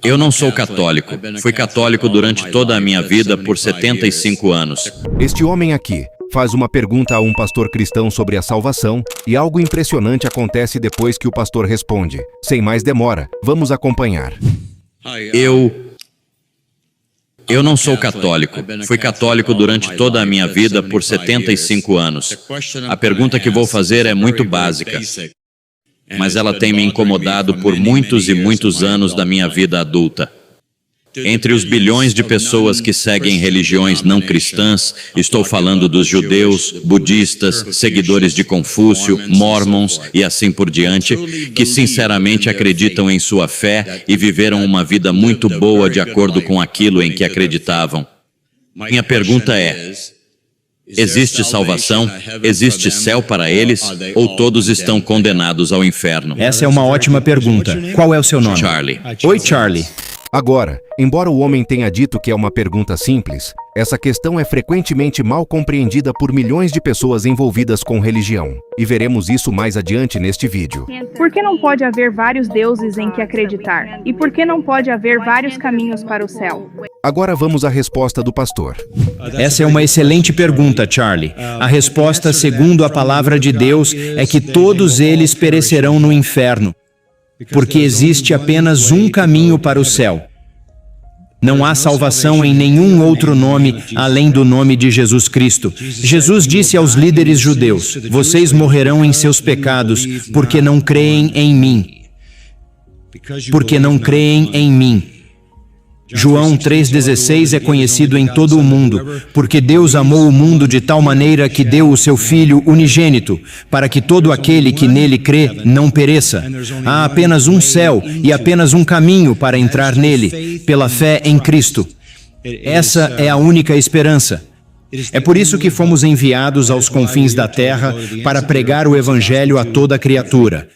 Eu não sou católico. Fui católico durante toda a minha vida por 75 anos. Este homem aqui faz uma pergunta a um pastor cristão sobre a salvação e algo impressionante acontece depois que o pastor responde. Sem mais demora, vamos acompanhar. Eu não sou católico. Fui católico durante toda a minha vida por 75 anos. A pergunta que vou fazer é muito básica, mas ela tem me incomodado por muitos e muitos anos da minha vida adulta. Entre os bilhões de pessoas que seguem religiões não cristãs, estou falando dos judeus, budistas, seguidores de Confúcio, mormons e assim por diante, que sinceramente acreditam em sua fé e viveram uma vida muito boa de acordo com aquilo em que acreditavam. Minha pergunta é: existe salvação? Existe céu para eles? Ou todos estão condenados ao inferno? Essa é uma ótima pergunta. Qual é o seu nome? Charlie. Oi, Charlie. Agora, embora o homem tenha dito que é uma pergunta simples, essa questão é frequentemente mal compreendida por milhões de pessoas envolvidas com religião. E veremos isso mais adiante neste vídeo. Por que não pode haver vários deuses em que acreditar? E por que não pode haver vários caminhos para o céu? Agora vamos à resposta do pastor. Essa é uma excelente pergunta, Charlie. A resposta, segundo a palavra de Deus, é que todos eles perecerão no inferno, porque existe apenas um caminho para o céu. Não há salvação em nenhum outro nome além do nome de Jesus Cristo. Jesus disse aos líderes judeus: vocês morrerão em seus pecados, porque não creem em mim. Porque não creem em mim. João 3,16 é conhecido em todo o mundo, porque Deus amou o mundo de tal maneira que deu o seu Filho unigênito, para que todo aquele que nele crê não pereça. Há apenas um céu e apenas um caminho para entrar nele, pela fé em Cristo. Essa é a única esperança. É por isso que fomos enviados aos confins da terra para pregar o Evangelho a toda criatura.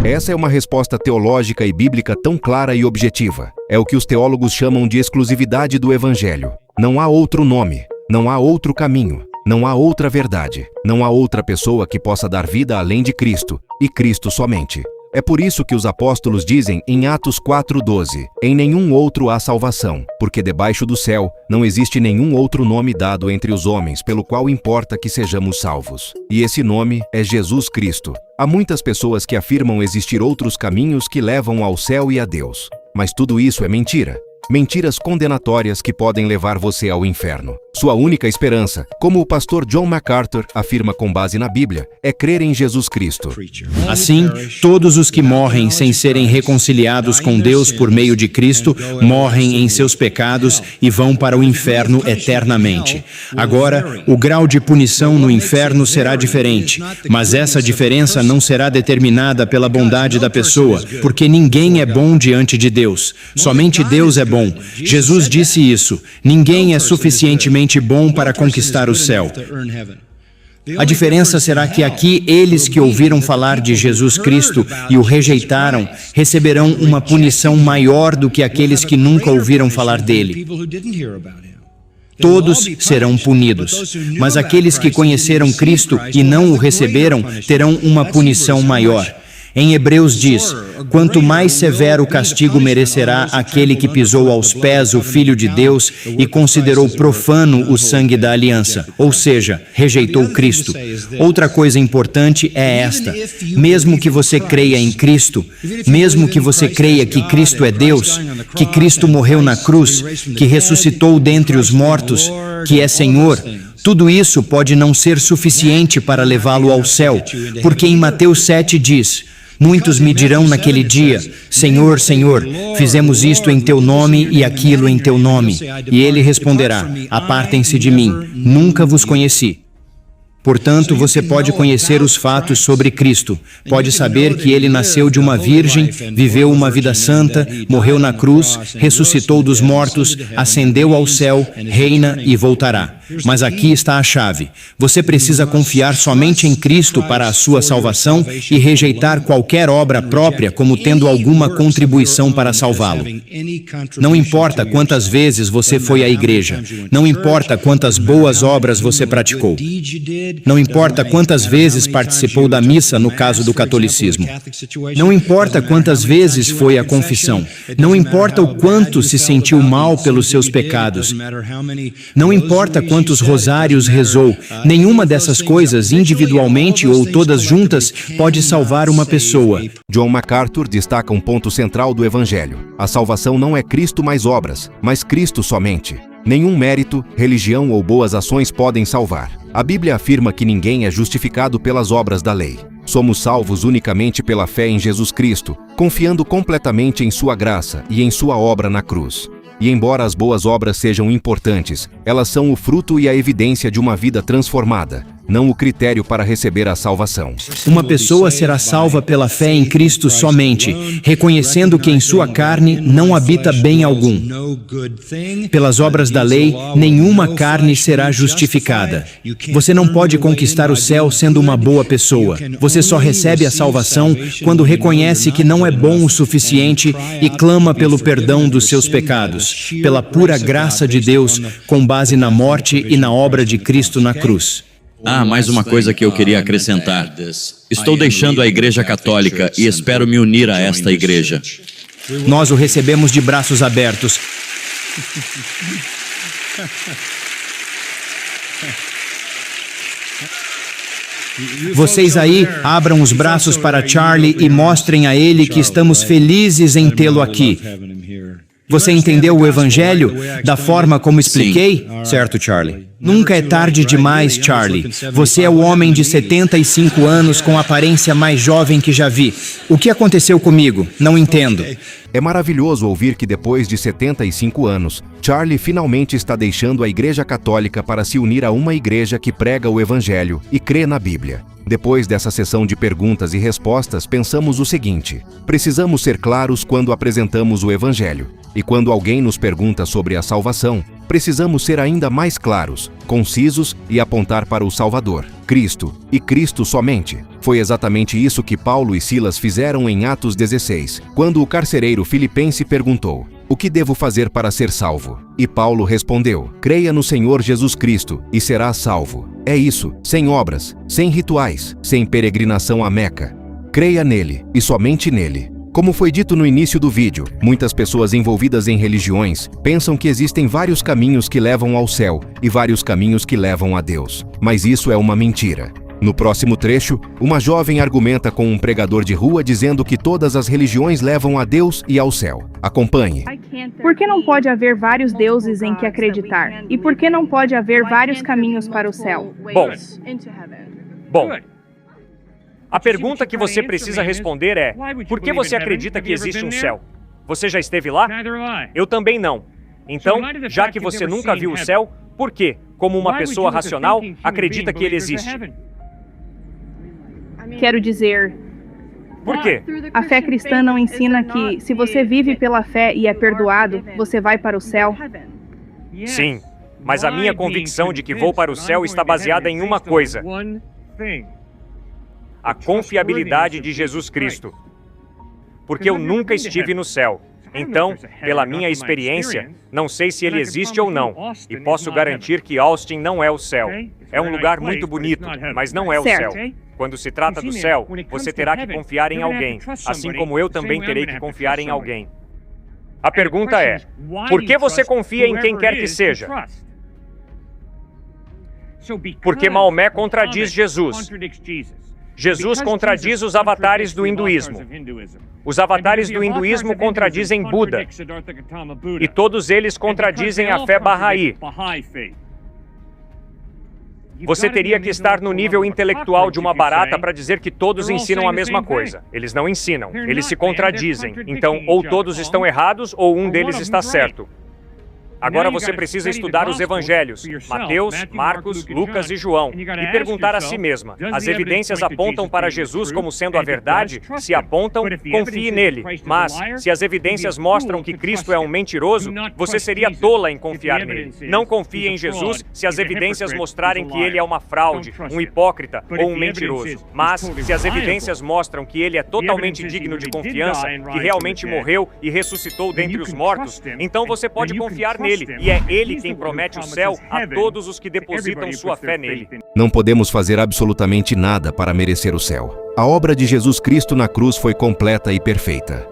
Essa é uma resposta teológica e bíblica tão clara e objetiva. É o que os teólogos chamam de exclusividade do Evangelho. Não há outro nome, não há outro caminho, não há outra verdade, não há outra pessoa que possa dar vida além de Cristo, e Cristo somente. É por isso que os apóstolos dizem em Atos 4:12, em nenhum outro há salvação, porque debaixo do céu não existe nenhum outro nome dado entre os homens pelo qual importa que sejamos salvos. E esse nome é Jesus Cristo. Há muitas pessoas que afirmam existir outros caminhos que levam ao céu e a Deus. Mas tudo isso é mentira. Mentiras condenatórias que podem levar você ao inferno. Sua única esperança, como o pastor John MacArthur afirma com base na Bíblia, é crer em Jesus Cristo. Assim, todos os que morrem sem serem reconciliados com Deus por meio de Cristo, morrem em seus pecados e vão para o inferno eternamente. Agora, o grau de punição no inferno será diferente, mas essa diferença não será determinada pela bondade da pessoa, porque ninguém é bom diante de Deus. Somente Deus é bom. Jesus disse isso. Ninguém é suficientemente bom para conquistar o céu. A diferença será que aqui eles que ouviram falar de Jesus Cristo e o rejeitaram receberão uma punição maior do que aqueles que nunca ouviram falar dele. Todos serão punidos, mas aqueles que conheceram Cristo e não o receberam terão uma punição maior. Em Hebreus diz: quanto mais severo castigo merecerá aquele que pisou aos pés o Filho de Deus e considerou profano o sangue da aliança, ou seja, rejeitou Cristo. Outra coisa importante é esta: mesmo que você creia em Cristo, mesmo que você creia que Cristo é Deus, que Cristo morreu na cruz, que ressuscitou dentre os mortos, que é Senhor, tudo isso pode não ser suficiente para levá-lo ao céu, porque em Mateus 7 diz: muitos me dirão naquele dia: Senhor, Senhor, fizemos isto em teu nome e aquilo em teu nome. E ele responderá: apartem-se de mim, nunca vos conheci. Portanto, você pode conhecer os fatos sobre Cristo. Pode saber que ele nasceu de uma virgem, viveu uma vida santa, morreu na cruz, ressuscitou dos mortos, ascendeu ao céu, reina e voltará. Mas aqui está a chave. Você precisa confiar somente em Cristo para a sua salvação e rejeitar qualquer obra própria como tendo alguma contribuição para salvá-lo. Não importa quantas vezes você foi à igreja, não importa quantas boas obras você praticou, não importa quantas vezes participou da missa no caso do catolicismo, não importa quantas vezes foi à confissão, não importa o quanto se sentiu mal pelos seus pecados, não importa quantos rosários rezou, nenhuma dessas coisas, individualmente ou todas juntas, pode salvar uma pessoa. John MacArthur destaca um ponto central do Evangelho. A salvação não é Cristo mais obras, mas Cristo somente. Nenhum mérito, religião ou boas ações podem salvar. A Bíblia afirma que ninguém é justificado pelas obras da lei. Somos salvos unicamente pela fé em Jesus Cristo, confiando completamente em sua graça e em sua obra na cruz. E embora as boas obras sejam importantes, elas são o fruto e a evidência de uma vida transformada, não o critério para receber a salvação. Uma pessoa será salva pela fé em Cristo somente, reconhecendo que em sua carne não habita bem algum. Pelas obras da lei, nenhuma carne será justificada. Você não pode conquistar o céu sendo uma boa pessoa. Você só recebe a salvação quando reconhece que não é bom o suficiente e clama pelo perdão dos seus pecados, pela pura graça de Deus, com base na morte e na obra de Cristo na cruz. Mais uma coisa que eu queria acrescentar. Estou deixando a Igreja Católica e espero me unir a esta igreja. Nós o recebemos de braços abertos. Vocês aí, abram os braços para Charlie e mostrem a ele que estamos felizes em tê-lo aqui. Você entendeu o Evangelho da forma como expliquei? Certo, Charlie? Nunca é tarde demais, Charlie. Você é o homem de 75 anos com a aparência mais jovem que já vi. O que aconteceu comigo? Não entendo. É maravilhoso ouvir que depois de 75 anos, Charlie finalmente está deixando a Igreja Católica para se unir a uma igreja que prega o Evangelho e crê na Bíblia. Depois dessa sessão de perguntas e respostas, pensamos o seguinte: precisamos ser claros quando apresentamos o Evangelho. E quando alguém nos pergunta sobre a salvação, precisamos ser ainda mais claros, concisos e apontar para o Salvador, Cristo, e Cristo somente. Foi exatamente isso que Paulo e Silas fizeram em Atos 16, quando o carcereiro filipense perguntou: "O que devo fazer para ser salvo?" E Paulo respondeu: "Creia no Senhor Jesus Cristo e serás salvo." É isso, sem obras, sem rituais, sem peregrinação a Meca. Creia nele, e somente nele. Como foi dito no início do vídeo, muitas pessoas envolvidas em religiões pensam que existem vários caminhos que levam ao céu e vários caminhos que levam a Deus. Mas isso é uma mentira. No próximo trecho, uma jovem argumenta com um pregador de rua dizendo que todas as religiões levam a Deus e ao céu. Acompanhe. Por que não pode haver vários deuses em que acreditar? E por que não pode haver vários caminhos para o céu? Bom, a pergunta que você precisa responder é: por que você acredita que existe um céu? Você já esteve lá? Eu também não. Então, já que você nunca viu o céu, por que, como uma pessoa racional, acredita que ele existe? Quero dizer, Por quê? a fé cristã não ensina que, se você vive pela fé e é perdoado, você vai para o céu? Sim, mas a minha convicção de que vou para o céu está baseada em uma coisa: a confiabilidade de Jesus Cristo. Porque eu nunca estive no céu. Então, pela minha experiência, não sei se ele existe ou não. E posso garantir que Austin não é o céu. É um lugar muito bonito, mas não é o céu. Quando se trata do céu, você terá que confiar em alguém, assim como eu também terei que confiar em alguém. A pergunta é: por que você confia em quem quer que seja? Porque Maomé contradiz Jesus. Jesus contradiz os avatares do hinduísmo. Os avatares do hinduísmo contradizem Buda. E todos eles contradizem a fé Bahá'í. Você teria que estar no nível intelectual de uma barata para dizer que todos ensinam a mesma coisa. Eles não ensinam, eles se contradizem. Então, ou todos estão errados ou um deles está certo. Agora você precisa estudar os evangelhos, Mateus, Marcos, Lucas e João, e perguntar a si mesma: as evidências apontam para Jesus como sendo a verdade? Se apontam, confie nele. Mas, se as evidências mostram que Cristo é um mentiroso, você seria tola em confiar nele. Não confie em Jesus se as evidências mostrarem que ele é uma fraude, um hipócrita ou um mentiroso. Mas, se as evidências mostram que ele é totalmente digno de confiança, que realmente morreu e ressuscitou dentre os mortos, então você pode confiar nele, e é ele quem promete o céu a todos os que depositam sua fé nele. Não podemos fazer absolutamente nada para merecer o céu. A obra de Jesus Cristo na cruz foi completa e perfeita.